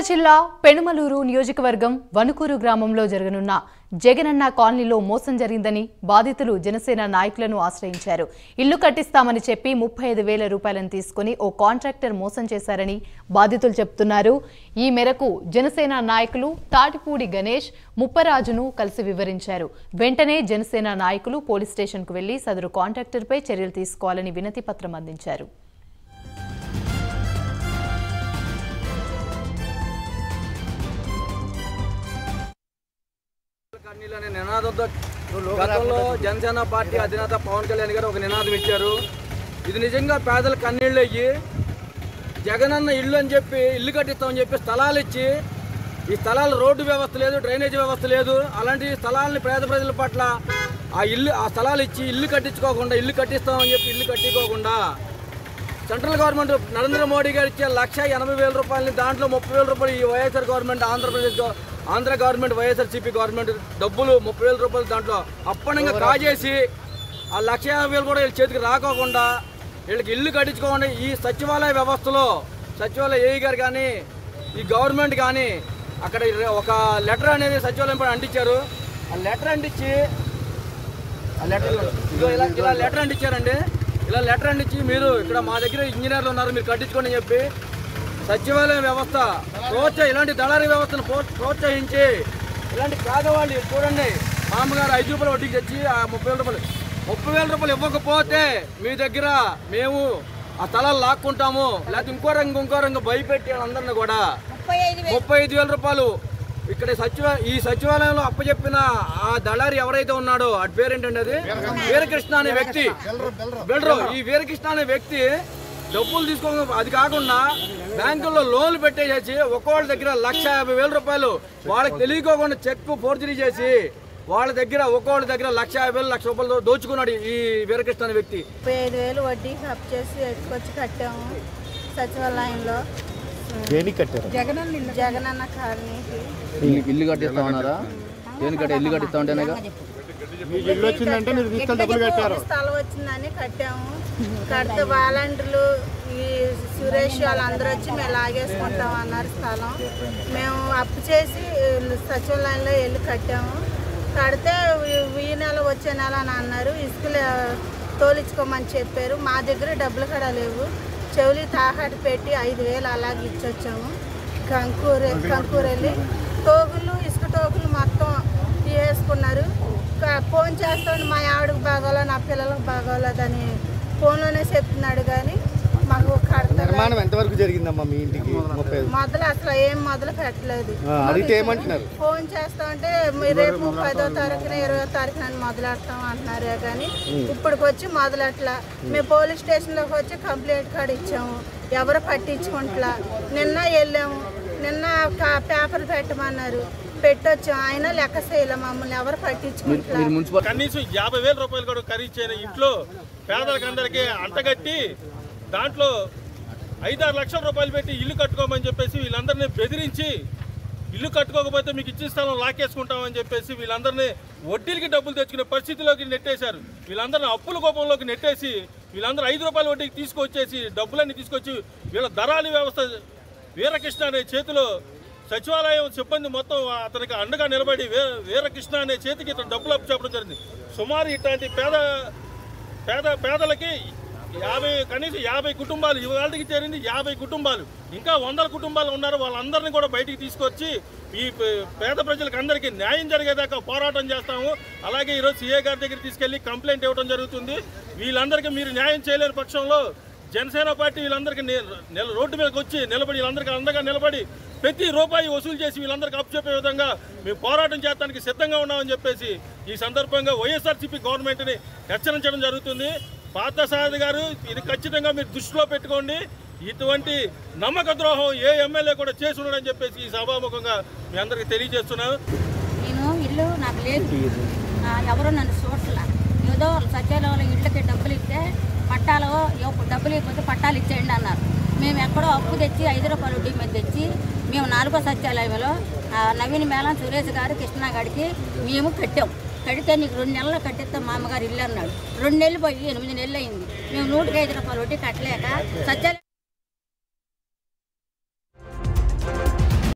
జిల్లా పెనుమలూరు నియోజకవర్గం వనుకూరు గ్రామంలో జరగనున్న జగనన్న కాలనీలో మోసం జరిగిందని బాధితులు జనసేన నాయకులను ఆశ్రయించారు. ఇల్లు కట్టిస్తామని చెప్పి 35,000 రూపాయలను తీసుకుని ఓ కాంట్రాక్టర్ మోసం చేశారని బాధితులు చెప్తున్నారు. ఈ మేరకు జనసేన నాయకులు తాటిపూడి గణేష్ ముప్పరాజును కలిసి వివరించారు. వెంటనే జనసేన నాయకులు పోలీస్ స్టేషన్కు వెళ్లి సదరు కాంట్రాక్టర్పై చర్యలు తీసుకోవాలని వినతి పత్రం అందించారు. నినాదంతో గతంలో జనసేన పార్టీ అధినేత పవన్ కళ్యాణ్ గారు ఒక నినాదం ఇచ్చారు. ఇది నిజంగా పేదల కన్నీళ్ళు అయ్యి జగనన్న ఇల్లు అని చెప్పి ఇల్లు కట్టిస్తామని చెప్పి స్థలాలు ఇచ్చి ఈ స్థలాలు రోడ్డు వ్యవస్థ లేదు, డ్రైనేజీ వ్యవస్థ లేదు. అలాంటి స్థలాలని పేద ప్రజల పట్ల ఆ స్థలాలు ఇచ్చి ఇల్లు కట్టించుకోకుండా ఇల్లు కట్టిస్తామని చెప్పి ఇల్లు కట్టుకోకుండా సెంట్రల్ గవర్నమెంట్ నరేంద్ర మోడీ గారు ఇచ్చే 1,80,000 రూపాయలని దాంట్లో 30,000 రూపాయలు ఈ YSR government Andhra government YSRCP government డబ్బులు 30,000 రూపాయలు దాంట్లో అప్పనంగా కాజేసి ఆ 1,50,000 కూడా వీళ్ళ చేతికి రాకోకుండా వీళ్ళకి ఇల్లు కట్టించుకోకుండా ఈ సచివాలయ వ్యవస్థలో సచివాలయ ఏఈ గారు కానీ ఈ గవర్నమెంట్ కానీ అక్కడ ఒక లెటర్ అనేది సచివాలయం పైన అంటించారు. ఆ లెటర్ అంటించి ఇలా లెటర్ అంటించారండి. ఇలా లెటర్ అంటించి మీరు ఇక్కడ మా దగ్గర ఇంజనీర్లు ఉన్నారు మీరు కట్టించుకోండి అని చెప్పి సచివాలయ వ్యవస్థ ఇలాంటి దళారీ వ్యవస్థను ప్రోత్సహించి ఇలాంటి పేదవాళ్ళు చూడండి మామగారు 5 రూపాయలు వడ్డీకి తెచ్చి ఆ 30,000 రూపాయలు ఇవ్వకపోతే మీ దగ్గర మేము ఆ స్థలాలు లాక్కుంటాము లేకపోతే ఇంకో రంగు భయపెట్టి అందరిని కూడా 35,000 రూపాయలు ఇక్కడ ఈ సచివాలయంలో అప్పచెప్పిన ఆ దళారి ఎవరైతే ఉన్నాడో అటు పేరేంటండి అది వీరకృష్ణ అనే వ్యక్తి ఈ వీరకృష్ణ అనే వ్యక్తి డబ్బులు తీసుకో అది కాకుండా బ్యాంకుల్లో లోన్లు పెట్టేసేసి ఒక్కొక్కళ్ళ దగ్గర 1,50,000 రూపాయలు వాళ్ళకి తెలియకోకుండా చెక్ ఫోర్జరీ చేసి వాళ్ళ దగ్గర ఒక్కొక్కళ్ళ దగ్గర 1,50,000 1,00,000 రూపాయలు దోచుకున్నాడు ఈ వీరకృష్ణ అనే వ్యక్తి. 35,000 వడ్డీ అప్ చేసి ఎత్తుకొచ్చి కట్టాము సచివాలయంలో. జగనన్న కాలనీకి ఇల్లు కట్టిస్తా ఉన్నారా? ఇల్లు కట్టిస్తా ఉంటేనే స్థలం వచ్చిందని కట్టాము. కడితే వాలంటీర్లు ఈ సురేష్ వాళ్ళందరూ వచ్చి మేము లాగేసుకుంటాం అన్నారు స్థలం. మేము అప్పు చేసి సచివాలయంలో వెళ్ళి కట్టాము. కడితే ఈ నెల వచ్చే నెల అని అన్నారు. ఇసుకలు తోలించుకోమని చెప్పారు. మా దగ్గర డబ్బులు కూడా లేవు. చెవులి తాకట్టు పెట్టి 5,000 అలాగే ఇచ్చొచ్చాము. కంకూరు వెళ్ళి టోకులు ఇసుక టోకులు మొత్తం తీసేసుకున్నారు. ఫోన్ చేస్తాను మా ఆవిడకి బాగోలే నా పిల్లలకు బాగోలేదని ఫోన్లోనే చెప్తున్నాడు. కానీ మాకు నిర్మాణం ఎంతవరకు జరిగిందమ్మా మీ ఇంటికి? మొదలు అసలు ఏం మొదలు పెట్టలేదు. ఫోన్ చేస్తామంటే రేపు 10వ తారీఖున 20వ తారీఖున మొదలెడతాం అంటున్నారు. కానీ ఇప్పటికి వచ్చి మొదలెట్లా. మేము పోలీస్ స్టేషన్లోకి వచ్చి కంప్లైంట్ కార్డు ఇచ్చాము. ఎవరు పట్టించుకుంటలా. నిన్న వెళ్ళాము. నిన్న పేపర్ పెట్టమన్నారు, పెట్టొచ్చు. ఆయన లెక్క చేయలే. మమ్మల్ని ఎవరు పట్టించుకుంటారు. కనీసం 50,000 రూపాయలు కూడా ఖరీదు చేయని ఇంట్లో పేదలకు అందరికీ అంటగట్టి దాంట్లో 5-6 లక్షల రూపాయలు పెట్టి ఇల్లు కట్టుకోమని చెప్పేసి వీళ్ళందరినీ బెదిరించి ఇల్లు కట్టుకోకపోతే మీకు ఇచ్చిన స్థలం లాకేసుకుంటామని చెప్పేసి వీళ్ళందరినీ వడ్డీలకి డబ్బులు తెచ్చుకునే పరిస్థితిలోకి నెట్టేశారు. వీళ్ళందరినీ అప్పుల కోపంలోకి నెట్టేసి వీళ్ళందరూ 5 రూపాయల వడ్డీకి తీసుకొచ్చేసి డబ్బులన్నీ తీసుకొచ్చి వీళ్ళ దళారీ వ్యవస్థ వీరకృష్ణ అనే చేతిలో సచివాలయం సిబ్బంది మొత్తం అతనికి అండగా నిలబడి వీరకృష్ణ అనే చేతికి ఇతను డబ్బులు అప్పు చెప్పడం జరిగింది. సుమారు ఇట్లాంటి పేదలకి కనీసం 50 కుటుంబాలు ఇవాళకి చేరింది. 50 కుటుంబాలు ఇంకా 100 కుటుంబాలు ఉన్నారు. వాళ్ళందరినీ కూడా బయటికి తీసుకొచ్చి ఈ పేద ప్రజలకు అందరికీ న్యాయం జరిగేదాకా పోరాటం చేస్తాము. అలాగే ఈరోజు సీఏ గారి దగ్గర తీసుకెళ్లి కంప్లైంట్ ఇవ్వడం జరుగుతుంది. వీళ్ళందరికీ మీరు న్యాయం చేయలేని పక్షంలో జనసేన పార్టీ వీళ్ళందరికీ రోడ్డు మీదకి వచ్చి నిలబడి వీళ్ళందరికీ అండగా నిలబడి ప్రతి రూపాయి వసూలు చేసి వీళ్ళందరికీ అప్పచెప్పే విధంగా మేము పోరాటం చేయడానికి సిద్ధంగా ఉన్నామని చెప్పేసి ఈ సందర్భంగా వైఎస్ఆర్సీపీ గవర్నమెంట్ని హెచ్చరించడం జరుగుతుంది. పార్థసారథి గారు ఇది ఖచ్చితంగా మీరు దృష్టిలో పెట్టుకోండి. ఇటువంటి నమ్మక ద్రోహం ఏ ఎమ్మెల్యే కూడా చేసి ఉండడని చెప్పేసి ఈ సభాముఖంగా మీ అందరికీ తెలియజేస్తున్నాను. నేను ఇల్లు నాకు లేదు, ఎవరు నన్ను చూడలే. ఏదో సచివాలయంలో ఇళ్ళకి డబ్బులు ఇస్తే పట్టాలో డబ్బులు ఇవ్వకపోతే పట్టాలు ఇచ్చేయండి అన్నారు. మేము ఎక్కడో అప్పు తెచ్చి 5 రూపాయల వడ్డీ మీద తెచ్చి మేము 4వ సచివాలయంలో నవీన్ మేళం సురేష్ గారు కృష్ణ గారికి మేము కట్టాం. కడితే నీకు 2 నెలలు కట్టిస్తాం మా అమ్మగారు ఇల్లు అన్నాడు. 2 నెలలు పోయి 8 నెలలు అయింది. మేము 105 రూపాయలు వడ్డీ కట్టలేక సత్యాలు